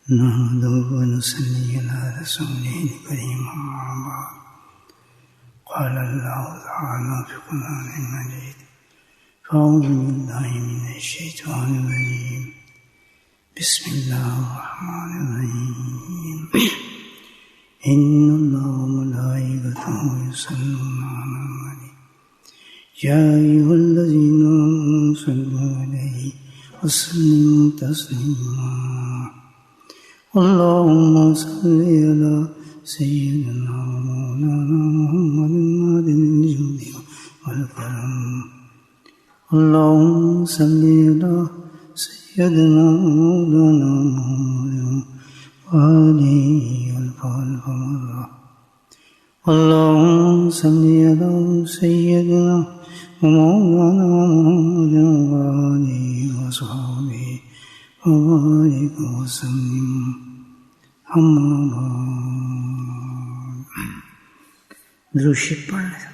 نحمده ونصلي على رسوله الكريم أما بعد قال الله تعالى في القرآن المجيد فأعوذ بالله من الشيطان الرجيم بسم الله الرحمن الرحيم إن الله وملائكته يصلون على النبي يا أيها الذين آمنوا صلوا عليه وسلموا تسليما اللهم صل على سيدنا مولانا محمد معدن الجود والكرم اللهم صل على سيدنا مولانا محمد وآله ألف مرة اللهم صل على سيدنا ومولانا محمد وآله وصحبه وبارك وسلم أما بعد درود شریف پڑھ لیں.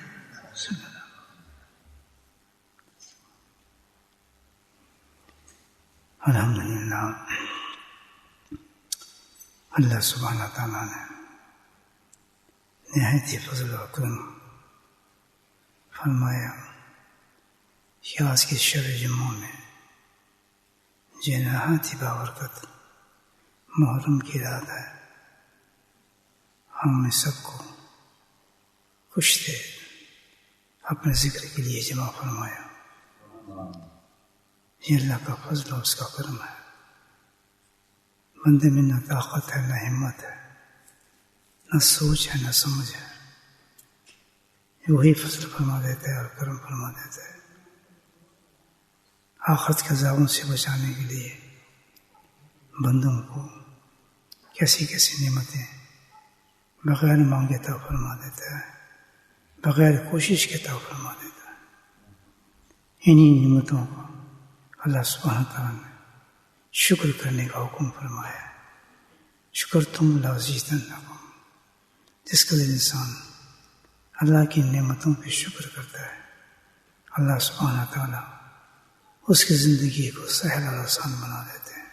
الحمدللہ اللہ سبحانہ تعالیٰ نے نہایت ہی فضل و کرم فرمایا کہ آج کے شب جمعہ میں جو نہایت ہی بابرکت محرم کی رات ہے، ہم میں سب کو خوش تھے اپنے ذکر کے لیے جمع فرمایا. یہ اللہ کا فضل اور اس کا کرم ہے. بندے میں نہ طاقت ہے، نہ ہمت ہے، نہ سوچ ہے، نہ سمجھ ہے. وہی فضل فرما دیتا ہے اور کرم فرما دیتا ہے. آخرت کے عذابوں سے بچانے کے لیے بندوں کو کیسی کیسی نعمتیں بغیر مانگے عطا فرما دیتا ہے، بغیر کوشش کے عطا فرما دیتا ہے. انہی نعمتوں کو اللہ سبحانہ تعالیٰ نے شکر کرنے کا حکم فرمایا ہے. شکر تم لازیدنکم. جس کا دل انسان اللہ کی نعمتوں پہ شکر کرتا ہے، اللہ سبحانہ تعالیٰ اس کی زندگی کو سہل اور آسان بنا دیتے ہیں.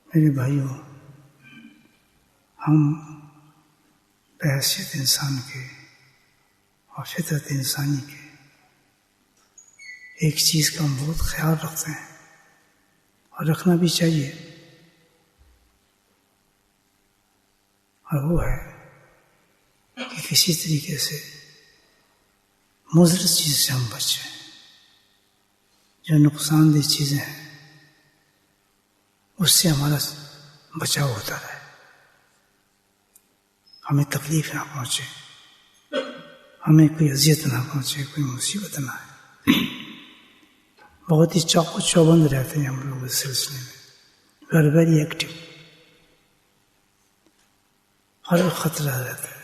میرے بھائیوں، ہم بحیثیت انسان کے اور فطرت انسانی کے ایک چیز کا ہم بہت خیال رکھتے ہیں اور رکھنا بھی چاہیے، اور وہ ہے کہ کسی طریقے سے مضر چیز سے ہم بچیں. جو نقصان دہ چیزیں ہیں اس سے ہمارا بچاؤ ہوتا رہے، ہمیں تکلیف نہ پہنچے، ہمیں کوئی اذیت نہ پہنچے، کوئی مصیبت نہ آئے. بہت ہی چوک و چوبند رہتے ہیں ہم لوگ اس سلسلے میں. We are very active. ہر خطرہ رہتا ہے.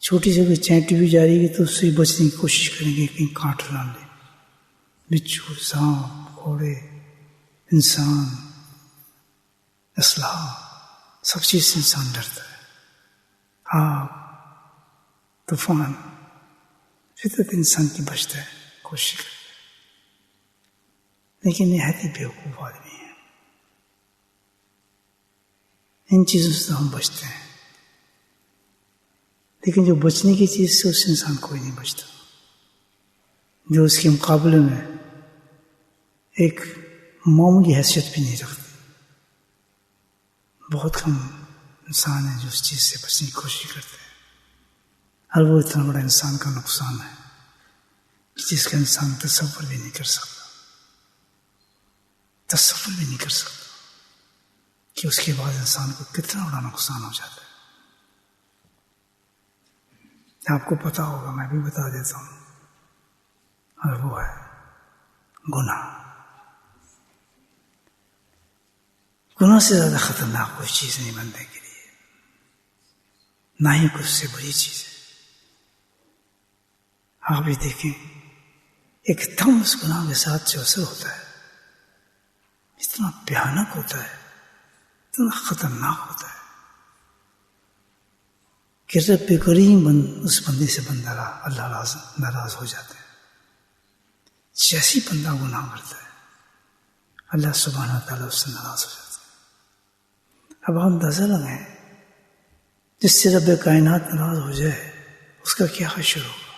چھوٹی سی کوئی چینٹی بھی جا رہی ہے تو اس سے بچنے کی کوشش کریں گے کہیں کانٹ نہ لے. بچھو، سانپ، گھوڑے، انسان، اسلحہ، سب چیز سے انسان ڈرتا ہے. آگ، طوفان، فطرت انسان کی بچتا ہے، کوشش کرتا ہے. لیکن نہایت ہی بیوقوف آدمی ہے. ان چیزوں سے تو ہم بچتے ہیں، لیکن جو بچنے کی چیز سے اس انسان کوئی نہیں بچتا، جو اس کے مقابلے میں ایک معمولی حیثیت بھی نہیں رکھتی. بہت کم انسان ہیں جو اس چیز سے بچنے کی کوشش کرتے ہیں، اور وہ اتنا بڑا انسان کا نقصان ہے جس کا انسان تصور بھی نہیں کر سکتا، تصور بھی نہیں کر سکتا کہ اس کے بعد انسان کو کتنا بڑا نقصان ہو جاتا ہے. آپ کو پتا ہوگا، میں بھی بتا دیتا ہوں، اور وہ ہے گناہ. گناہ سے زیادہ خطرناک کوئی چیز نہیں بننے کے لیے، نہ ہی کچھ سے بڑی چیز ہے. آپ بھی دیکھیں، ایک دم اس گناہ کے ساتھ جو اثر ہوتا ہے اتنا بھیانک ہوتا ہے، اتنا خطرناک ہوتا ہے کہ رب کریم اس بندے سے بندہ اللہ ناراض ہو جاتے ہیں. جیسی بندہ گناہ کرتا ہے اللہ سبحانہ تعالیٰ اس سے ناراض ہو جاتا ہے. اب آپ اندازہ لگائیں جس سے رب کائنات ناراض ہو جائے اس کا کیا حشر ہوگا،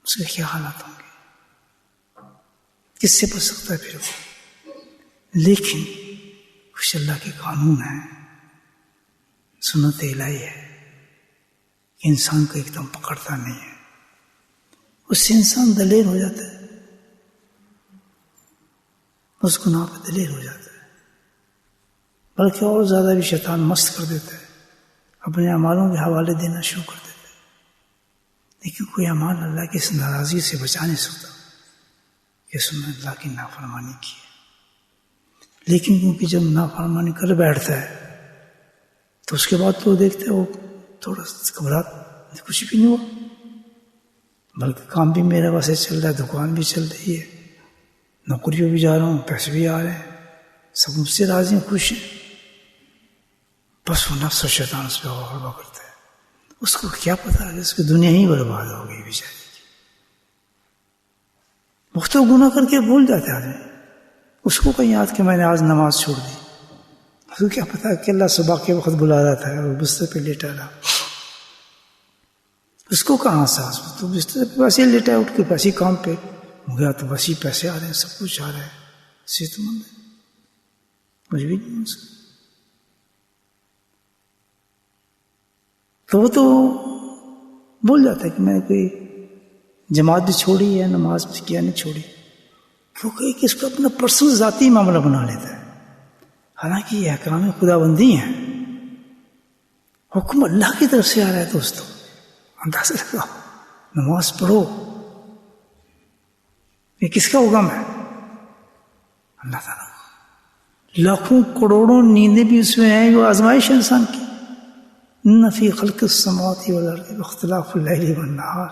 اس کے کیا حالات ہوں گے، کس سے بچ سکتا ہے پھر وہ. لیکن کچھ اللہ کے قانون ہیں، سنت الہی ہے کہ انسان کو ایک دم پکڑتا نہیں ہے، اس سے انسان دلیر ہو جاتا ہے، اس گناہ پہ دلیر ہو جاتا ہے، بلکہ اور زیادہ بھی شیطان مست کر دیتا ہے، اپنے اعمالوں کے حوالے دینا شروع کر دیتا ہے. لیکن کوئی اعمال اللہ کی اس ناراضگی سے بچا نہیں سکتا کہ اس نے اللہ کی نافرمانی کی ہے. لیکن کیونکہ جب نافرمانی کر بیٹھتا ہے تو اس کے بعد تو دیکھتے ہے وہ تھوڑا گھبراہٹ، کچھ بھی نہیں ہوا، بلکہ کام بھی میرا ویسے چل رہا ہے، دکان بھی چل رہی ہے، نوکریوں بھی جا رہا ہوں، پیسے بھی آ رہے ہیں، سب مجھ سے راضی ہیں، خوش ہیں. بس وہ نفس و شیطان اس پہ غلبہ کرتا ہے. اس کو کیا پتا ہے اس کی دنیا ہی برباد ہو گئی بیچاری کی. مختلف گناہ کر کے بھول جاتے آدمی، اس کو کہیں یاد کہ میں نے آج نماز چھوڑ دی. اس کو کیا پتا کہ اللہ صبح کے وقت بلا رہا تھا اور بستر پہ لیٹا رہا. اس کو کہاں سانس، تو بستر پہ ویسے لیٹا ہے، اٹھ کے ویسے کام پہ گیا تو ویسے پیسے آ رہے ہیں، سب کچھ آ رہا ہے، صحت مند ہے، کچھ بھی نہیں اس کو. تو وہ تو بھول جاتا ہے کہ میں نے کوئی جماعت بھی چھوڑی ہے، نماز بھی کیا نہیں چھوڑی، کیونکہ اس کو اپنا پرسنل ذاتی معاملہ بنا لیتا ہے. حالانکہ یہ احکام خدا بندی ہیں، حکم اللہ کی طرف سے آ رہا ہے. دوستو اندازہ لگاؤ، نماز پڑھو، یہ کس کا حکم ہے؟ اللہ تعالیٰ. لاکھوں کروڑوں نیندیں بھی اس میں ہیں، وہ آزمائش ہے انسان کی. ان فی خلق السماوات والارض واختلاف اللیل والنہار،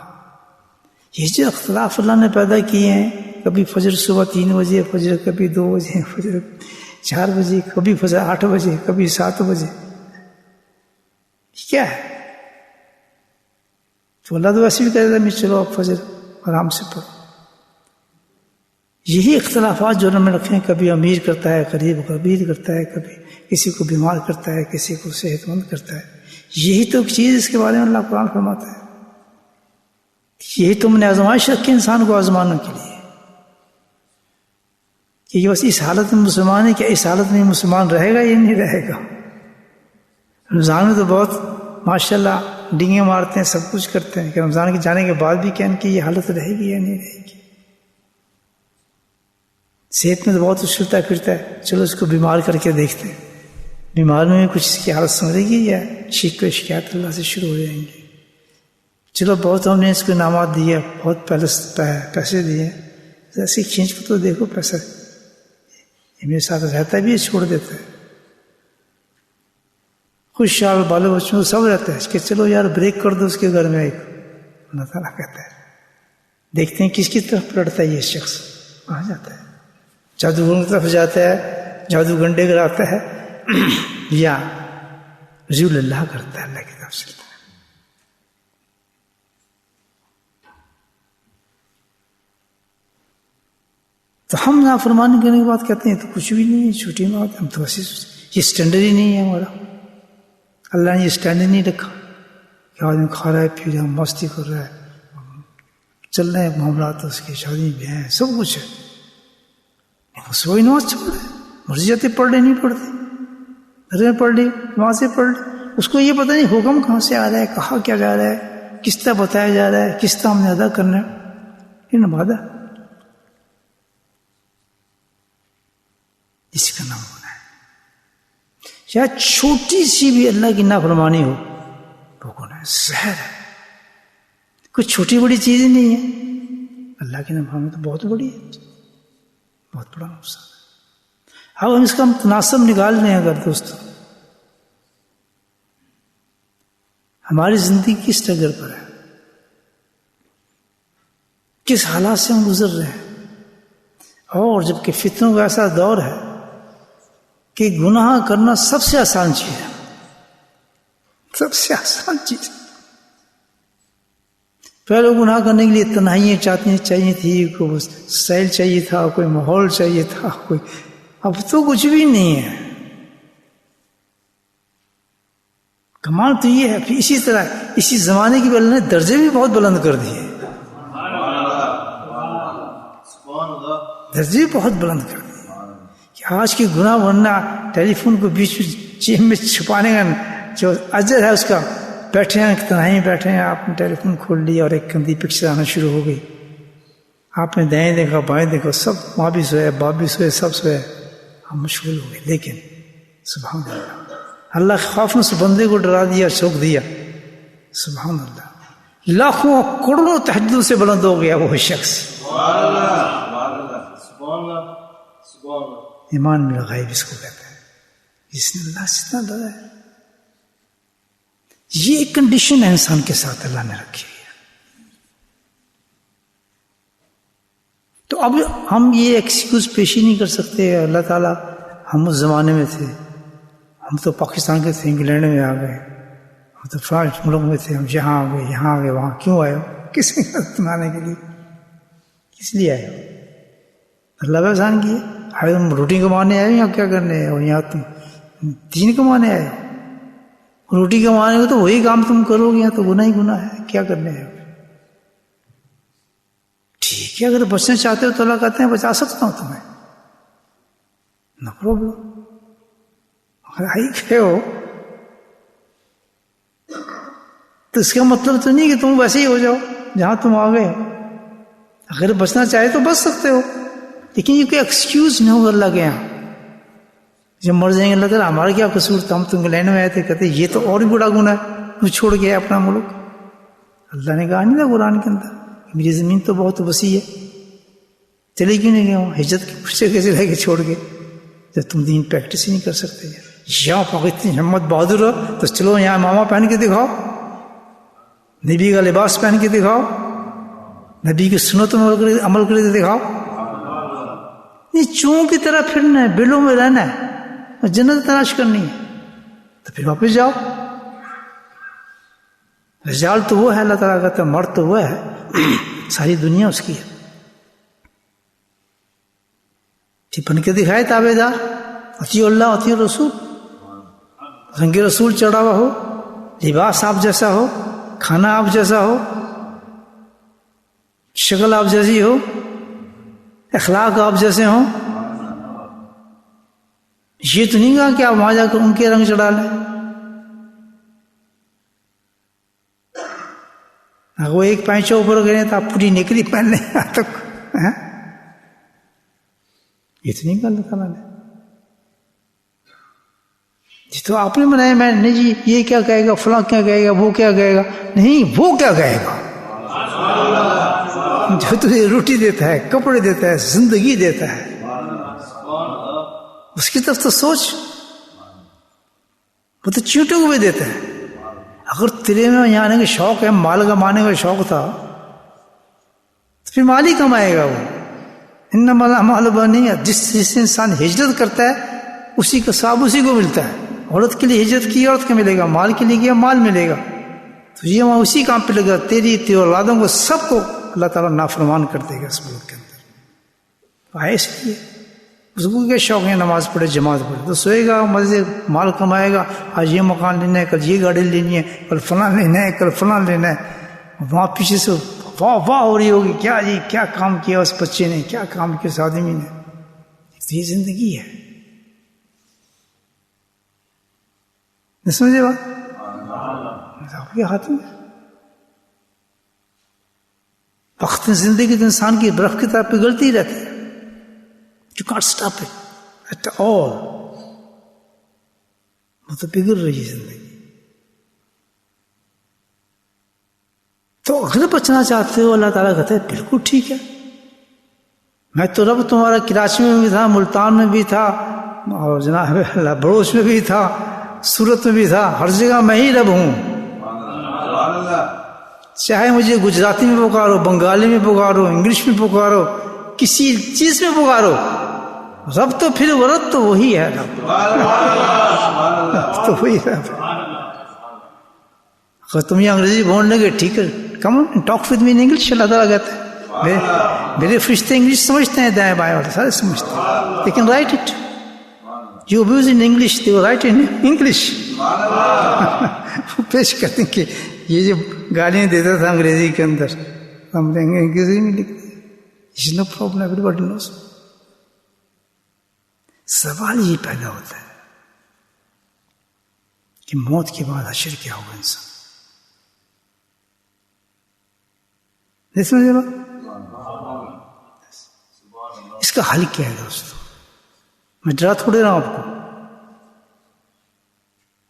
یہ جو اختلاف اللہ نے پیدا کیے ہیں، کبھی فجر صبح 3 بجے فجر، کبھی 2 بجے فجر، 4 بجے، کبھی فجر 8 بجے، کبھی 7 بجے، کیا ہے؟ تو اللہ تو ویسے بھی کہہ دیتا ہے چلو آپ فجر آرام سے پڑھو. یہی اختلافات جو ہم نے رکھے ہیں، کبھی امیر کرتا ہے، غریب غبیر کرتا ہے، کبھی کسی کو بیمار کرتا ہے، کسی کو صحت مند کرتا ہے. یہی تو چیز اس کے بارے میں اللہ قرآن فرماتا ہے، یہی تم نے آزمائش رکھی انسان کو آزمانے کے لیے کہ یہ بس اس حالت میں مسلمان ہے، کہ اس حالت میں مسلمان رہے گا یا نہیں رہے گا. رمضان میں تو بہت ماشاءاللہ ڈینگیں مارتے ہیں، سب کچھ کرتے ہیں، کہ رمضان کے جانے کے بعد بھی کیا ان کی یہ حالت رہے گی یا نہیں رہے گی. صحت میں تو بہت اچھلتا پھرتا ہے، چلو اس کو بیمار کر کے دیکھتے ہیں، بیمار میں بھی کچھ اس کی حالت سمجھے گی یا شک و شکایت اللہ سے شروع ہو جائیں گے. چلو بہت ہم نے اس کو انعامات دیے، بہت پیسے دیے، ایسے کھینچ کو تو دیکھو پیسہ، یہ میرے ساتھ رہتا بھی ہے، چھوڑ دیتا ہے. خوش حال بالوں بچوں سب رہتا ہے کہ چلو یار بریک کر دو اس کے گھر میں ایک. اللہ تعالیٰ کہتا ہے دیکھتے ہیں کس کی طرف پلٹتا ہے یہ شخص، کہاں جاتا ہے؟ جادوگروں کی طرف جاتا ہے، جادو گنڈے کراتا ہے، یا رسول اللہ کرتا ہے، اللہ کی طرف چلتا ہے. تو ہم نافرمانی کرنے کی بات کہتے ہیں تو کچھ بھی نہیں ہے، چھوٹی بات. ہم تو ایسی یہ اسٹینڈرڈ ہی نہیں ہے ہمارا. اللہ نے یہ اسٹینڈرڈ نہیں رکھا کہ آدمی کھا رہا ہے، پی رہا ہے، مستی کر رہا ہے، چل رہے ہیں معاملات، اس کی شادی بھی ہیں، سب کچھ ہے، اس وہی نماز چھوڑ رہے، مرضی آتے پڑھ رہے، نہیں پڑھتے، گھر میں پڑھ لی، وہاں سے پڑھ لی. اس کو یہ پتہ نہیں حکم کہاں سے آ رہا ہے، کہاں کیا جا رہا ہے، کس طرح بتایا جا رہا ہے، کس طرح ہم نے ادا کرنا ہے. یہ نماز ہے، اسی کا نام ہونا ہے. شاید چھوٹی سی بھی اللہ کی نافرمانی ہو وہ گناہ ہے، زہر ہے. کچھ چھوٹی بڑی چیز ہی نہیں ہے، اللہ کی نافرمانی تو بہت بڑی ہے، بہت بڑا نقصان ہے. اب ہم اس کا تناسب نکال لیں اگر دوستو، ہماری زندگی کس ٹگر پر ہے، کس حالات سے ہم گزر رہے ہیں. اور جبکہ فتنوں کا ایسا دور ہے کہ گناہ کرنا سب سے آسان چیز ہے، سب سے آسان چیز. پہلے گناہ کرنے کے لیے تنہائیاں چاہیے تھی، کوئی سٹائل چاہیے تھا، کوئی ماحول چاہیے تھا، کوئی، اب تو کچھ بھی نہیں ہے. کمال تو یہ ہے. پھر اسی طرح اسی زمانے کی اللہ نے درجے بھی بہت بلند کر دیے، درجے بھی بہت بلند کر دیے کہ آج کے گناہ ورنہ ٹیلی فون کو بیچ میں جیب میں چھپانے کا جو اجر ہے اس کا، بیٹھے ہیں تنہائی میں بیٹھے ہیں، آپ نے ٹیلی فون کھول لیا اور ایک گندی پکچر آنا شروع ہو گئی، آپ نے دائیں دیکھا بائیں دیکھا، سب ماں بھی سوئے باپ بھی سوئے سب سوئے، ہم مشغول ہو گئے. لیکن سبحان اللہ کے خوف نے اس بندے کو ڈرا دیا، چوک دیا. سبحان اللہ، لاکھوں کروڑوں تہجد سے بلند ہو گیا وہ شخص. ایمان میں غیب اس کو کہتے ہیں، جس نے اللہ سے اتنا ڈرا ہے. یہ ایک کنڈیشن ہے انسان کے ساتھ اللہ نے رکھی ہے. تو اب ہم یہ ایکسکیوز پیش ہی نہیں کر سکتے. اللہ تعالیٰ ہم اس زمانے میں تھے، ہم تو پاکستان کے تھے، انگلینڈ میں آ گئے، ہم تو فرانس ملک میں تھے، ہم یہاں آ گئے، یہاں آ گئے، وہاں کیوں آئے ہو؟ کس نے تمہارے کے لیے کس لیے آئے ہو؟ اللہ کا احسان کیے. ارے تم روٹی کمانے آئے ہو یا کیا کرنے آئے ہو؟ یہاں تم دین کمانے آئے ہو. روٹی کمانے کو تو وہی کام تم کرو گے، یہاں تو گناہ ہی گناہ ہے، کیا کرنے آئے ہو؟ ٹھیک ہے، اگر بچنا چاہتے ہو تو اللہ کہتے ہیں بچا سکتا ہوں تمہیں، نو پرابلم. اگر آئی گئے ہو تو اس کا مطلب تو نہیں کہ تم ویسے ہی ہو جاؤ جہاں تم آ گئے ہو. اگر بچنا چاہے تو بچ سکتے ہو، لیکن یہ کوئی ایکسکیوز نہ ہو اللہ کے یہاں. جب مر جائیں گے اللہ تعالیٰ ہمارا کیا قصور تھا، ہم تو انگلینڈ میں آئے تھے، کہتے یہ تو اور بھی بڑا گناہ ہے، تو چھوڑ گیا اپنا ملک. اللہ نے کہا نہیں تھا قرآن کے اندر میری زمین تو بہت وسیع ہے، چلے کیوں نہیں گئے ہوں؟ ہجرت کے پوچھے کیسے رہ کے چھوڑ گئے جب تم دین پریکٹس ہی نہیں کر سکتے. یہاں پر اتنی ہمت بہادر ہو تو چلو یہاں امامہ پہن کے دکھاؤ، نبی کا لباس پہن کے دکھاؤ، نبی کی سنتوں میں عمل کر کے دکھاؤ. نہیں چوں کی طرح پھرنا ہے، بلوں میں رہنا ہے اور جنت تلاش کرنی ہے، تو پھر واپس جاؤ. رجال تو وہ ہے، اللہ تعالیٰ کہتا ہے مرد تو وہ ہے، ساری دنیا اس کی ہے. ٹھیک بن کے دکھائے تابع دار، اطیع اللہ اطیع رسول. رنگ رسول چڑھا ہوا ہو، لباس آپ جیسا ہو، کھانا آپ جیسا ہو، شکل آپ جیسی ہو، اخلاق آپ جیسے ہوں. یہ تو نہیں کہا کہ آپ وہاں جا کر ان کے رنگ چڑھا لیں. اگر وہ ایک پینچہ اوپر گئے تو آپ پوری نکلی پہن لیں تک، یہ تو نہیں کہا اللہ تعالیٰ نے. جی تو آپ نے بنایا، میں نہیں جی یہ کیا کہے گا، فلاں کیا کہے گا، وہ کیا کہے گا. نہیں، وہ کیا کہے گا جو تجھے روٹی دیتا ہے، کپڑے دیتا ہے، زندگی دیتا ہے، اس کی طرف تو سوچ. وہ تو چیونٹوں کو بھی دیتا ہے. اگر تیرے میں یہاں آنے کا شوق ہے، مال کمانے کا شوق تھا تو پھر مال ہی کمائے گا. وہ انما الاعمال بالنیات، جس انسان ہجرت کرتا ہے اسی کا ثواب اسی کو ملتا ہے. عورت کے لیے ہجرت کی عورت کو ملے گا، مال کے لیے کیا مال ملے گا. تو یہ وہاں اسی کام پہ لگا، تیری اولادوں کو سب کو اللہ تعالیٰ نافرمان کر دے گا اس ملک کے اندر. آئے اس لیے اس کو کیا شوق ہے نماز پڑھے جماعت پڑھے، تو سوئے گا مزے، مال کمائے گا، آج یہ مکان لینا ہے، کل یہ گاڑی لینی ہے، کل فلاں لینا ہے، کل فلاں لینا ہے. وہاں پیچھے سے واہ واہ ہو رہی ہوگی، کیا جی کیا کام کیا اس بچے نے، کیا کام کیا اس آدمی نے. تو یہ زندگی ہے. نہیں سمجھے بات؟ آپ کے ہاتھ میں وقت زندگی تو انسان کی برف کی طرح پگھلتی رہتی ہے. You can't stop it at all. وہ تو پگھل رہی ہے زندگی. تو اگر بچنا چاہتے ہو اللہ تعالیٰ کہتا ہے بالکل ٹھیک ہے، میں تو رب تمہارا کراچی میں بھی تھا، ملتان میں بھی تھا، اور جناب بڑوچ میں بھی تھا، سورت میں بھی تھا، ہر جگہ میں ہی رب ہوں. چاہے مجھے گجراتی میں پکارو، بنگالی میں پکارو، انگلش میں پکارو، کسی چیز میں پکارو، رب تو پھر ورد تو وہی ہے. رب تو وہی رب ہے. اگر تم یہ انگریزی بولنے کے ٹھیک ہے، come on talk with me in English. اللہ تعالیٰ کہتا ہے میرے فرشتے انگلش سمجھتے ہیں, دائیں بائیں والے سارے سمجھتے ہیں, they can write it. You abuse in English, they will write in English. پیش کرتے ہیں کہ یہ جو گالیاں دیتا تھا انگریزی کے اندر, ہم انگریزی میں لکھ دیں. It's no problem, everybody knows. سوال یہ پیدا ہوتا ہے کہ موت کے بعد حشر کیا ہوگا انسان. نہیں سمجھ رہا؟ اس کا حل کیا ہے دوستو؟ میں ڈرا تھوڑے رہا ہوں آپ کو,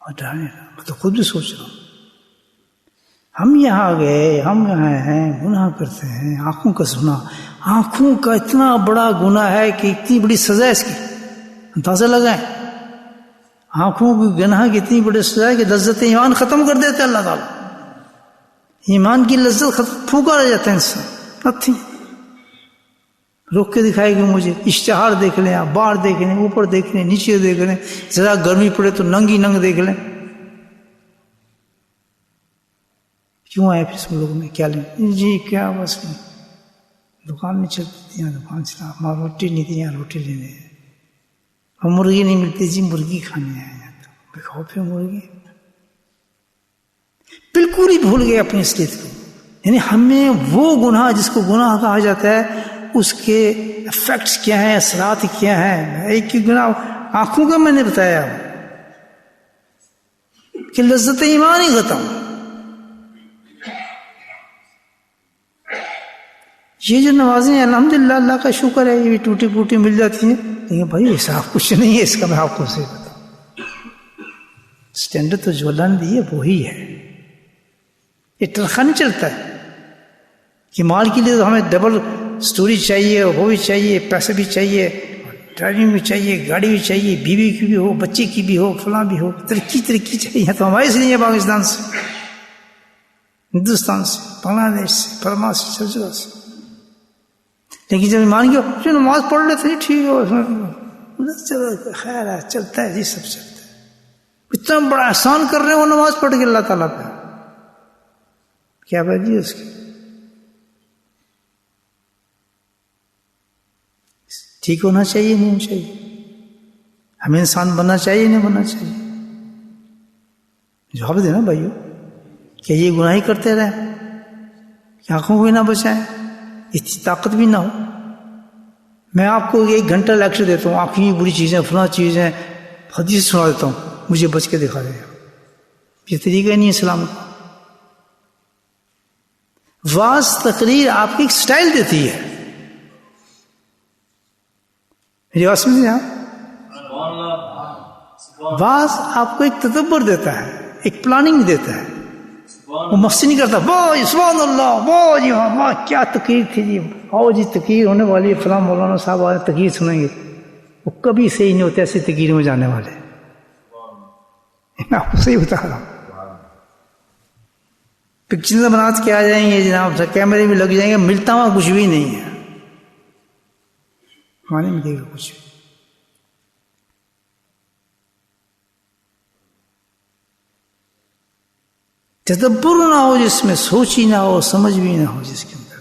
اور ڈرا نہیں رہا, میں تو خود بھی سوچ رہا ہوں. ہم یہاں گئے, ہم یہاں ہیں, گناہ کرتے ہیں, آنکھوں کا سنا, آنکھوں کا اتنا بڑا گناہ ہے کہ اتنی بڑی سزا ہے اس کی, اندازہ لگائیں. آنکھوں کی گناہ کی اتنی بڑی سزا ہے کہ لذت ایمان ختم کر دیتے اللہ تعالیٰ. ایمان کی لذت پھونکا رہ جاتا ہے انسان. نتھنگ. روک کے دکھائے گی مجھے, اشتہار دیکھ لیں, آپ باہر دیکھ لیں, اوپر دیکھ لیں, نیچے دیکھ لیں, ذرا گرمی پڑے تو ننگی ننگ دیکھ لیں. کیوں آئے پھر سب لوگوں میں کیا لیں جی, کیا بس دکان نہیں چلتی, یہاں دکان چلا, ہمارا روٹی نہیں تھی, یہاں روٹی لینے, اور مرغی نہیں ملتی جی, مرغی کھانے آئے ہیں, تو کھاؤ پھر مرغی. بالکل ہی بھول گئے اپنی اصلیت کو. یعنی ہمیں وہ گناہ جس کو گناہ کہا جاتا ہے اس کے افیکٹس کیا ہیں, اثرات کیا ہیں. ایک ہی گناہ آنکھوں کا میں نے بتایا کہ لذت ایمان ہی ختم. یہ جو نمازیں ہیں الحمدللہ اللہ کا شکر ہے, یہ بھی ٹوٹی پوٹی مل جاتی ہیں, لیکن بھائی حساب کچھ نہیں ہے اس کا. میں آپ کو سے بتاؤں, اسٹینڈرڈ تو جو اللہ نے دی ہے وہی ہے. یہ ٹرخا نہیں چلتا ہے کہ مال کے لیے تو ہمیں ڈبل سٹوری چاہیے, وہ بھی چاہیے, پیسے بھی چاہیے, ڈرائیونگ بھی چاہیے, گاڑی بھی چاہیے, بیوی کی بھی ہو, بچے کی بھی ہو, فلاں بھی ہو, ترقی چاہیے. تو ہمارے سے نہیں ہے, پاکستان سے, ہندوستان سے, بنگلہ دیش سے, برما سے, سب جگہ سے. لیکن جب ایمان کی جو نماز پڑھ لیتے ہیں ٹھیک ہے, چلو خیر ہے, چلتا ہے جی, سب چلتا ہے. اتنا بڑا احسان کر رہے ہیں وہ نماز پڑھ کے اللہ تعالیٰ پہ, کیا بات جی اس کی. ٹھیک ہونا چاہیے نہیں ہونا چاہیے, ہمیں انسان بننا چاہیے نہیں بننا چاہیے. جواب دینا بھائیو, کیا یہ گناہ ہی کرتے رہیں, کہ آنکھوں کو بھی نہ بچائیں, اتنی طاقت بھی نہ ہو. میں آپ کو 1 گھنٹہ لیکچر دیتا ہوں, آنکھیں بری چیزیں, فلاں چیزیں, حدیث سنا دیتا ہوں, مجھے بچ کے دکھا دے. یہ طریقہ نہیں ہے اسلام کا. واعظ تقریر آپ کی ایک سٹائل دیتی ہے. میری بات سمجھیں آپ, واعظ آپ کو ایک تدبر دیتا ہے, ایک پلاننگ دیتا ہے. وہ مفتی نہیں کرتا, واہ سبحان اللہ, واہ جی ہاں, واہ کیا تقریر تھی جی, آؤ جی تقریر ہونے والی ہے, فلاں مولانا صاحب آج تقریر سنیں گے. وہ کبھی صحیح نہیں ہوتے ایسی تقریر میں جانے والے. میں آپ کو صحیح بتا رہا ہوں. پکچر بنات کے آ جائیں گے جناب, کیمرے میں لگ جائیں گے, ملتا ہوا کچھ بھی نہیں ہے, مانے ملے گا کچھ. تدبر نہ ہو جس میں, سوچ ہی نہ ہو, سمجھ بھی نہ ہو جس کے اندر,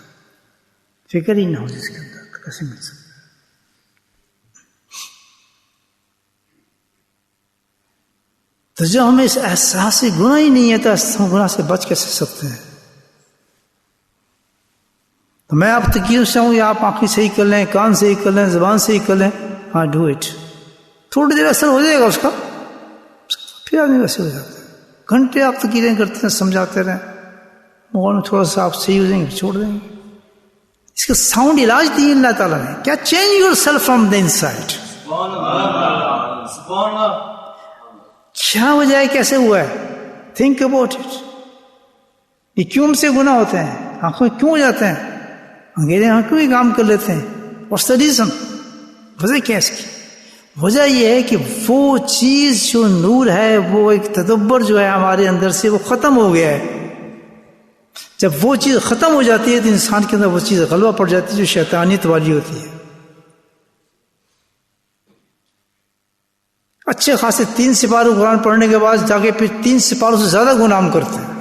فکر ہی نہ ہو جس کے اندر, کیسے مل سکتا ہے. تو جب ہمیں اس احساس گناہ ہی نہیں ہے تو ہم گناہ سے بچ کیسے سکتے ہیں. تو میں آپ تقریر چاہوں گی, آپ آنکھیں صحیح کر لیں, کان صحیح کر لیں, زبان صحیح کر لیں, ہاں ڈو اٹ. تھوڑی دیر اثر ہو جائے گا اس کا, پھر آدمی ویسے ہو جاتا ہے. گھنٹے آپ تقریریں کرتے ہیں, سمجھاتے رہیں, مغل میں تھوڑا سا آپ صحیح ہو جائیں گے, چھوڑ دیں گے. اس کا ساؤنڈ علاج دی اللہ تعالیٰ نے, کیا change yourself from the inside. کیا وجہ ہے, کیسے ہوا ہے, تھنک اباؤٹ اٹ. یہ کیوں ہم سے گناہ ہوتے ہیں, آنکھوں کیوں ہو جاتے ہیں, انگیرے آنکھوں ہی کام کر لیتے ہیں. واٹس دا ریزن, وجہ کیا اس کی؟ وجہ یہ ہے کہ وہ چیز جو نور ہے, وہ ایک تدبر جو ہے ہمارے اندر سے وہ ختم ہو گیا ہے. جب وہ چیز ختم ہو جاتی ہے تو انسان کے اندر وہ چیز غلبہ پڑ جاتی ہے جو شیطانیت والی ہوتی ہے. اچھے خاصے 3 سپاروں قرآن پڑھنے کے بعد جا کے پھر 3 سپاروں سے زیادہ گناہ ہم کرتے ہیں.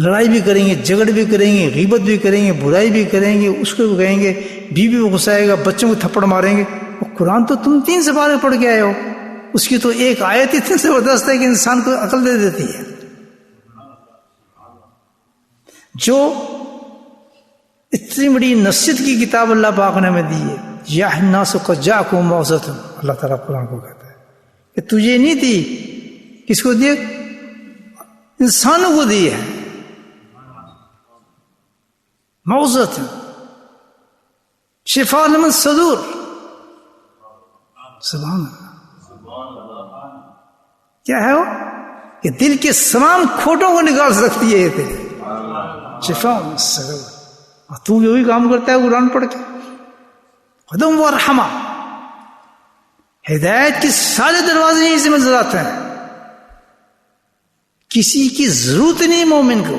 لڑائی بھی کریں گے، جھگڑ بھی کریں گے، غیبت بھی کریں گے، برائی بھی کریں گے، اس کو بھی کہیں گے، بیوی کو غصائے گا، بچوں کو تھپڑ ماریں گے. قرآن تو تم 3 سپارے پڑھ کے آئے ہو، اس کی تو ایک آیت اتنی زبردست ہے کہ انسان کو عقل دے دیتی ہے. جو اتنی بڑی نصیحت کی کتاب اللہ پاک نے ہمیں دی ہے. یا الناس قد جاءکم موعظۃ، اللہ تعالیٰ قرآن کو کہتا ہے کہ تجھے نہیں دی، کس کو دی؟ انسانوں کو دی ہے موعظۃ شفاء لمن الصدور. سبحان اللہ. کیا ہے وہ؟ کہ دل کے تمام کھوٹوں کو نکال سکتی ہے یہ تیری شفاء لمن الصدور. اور تو یہی کام کرتا ہے قرآن پڑھ کے. خدم و رحمہ، ہدایت کے سارے دروازے یہیں سے نظر آتے ہیں. کسی کی ضرورت نہیں مومن کو.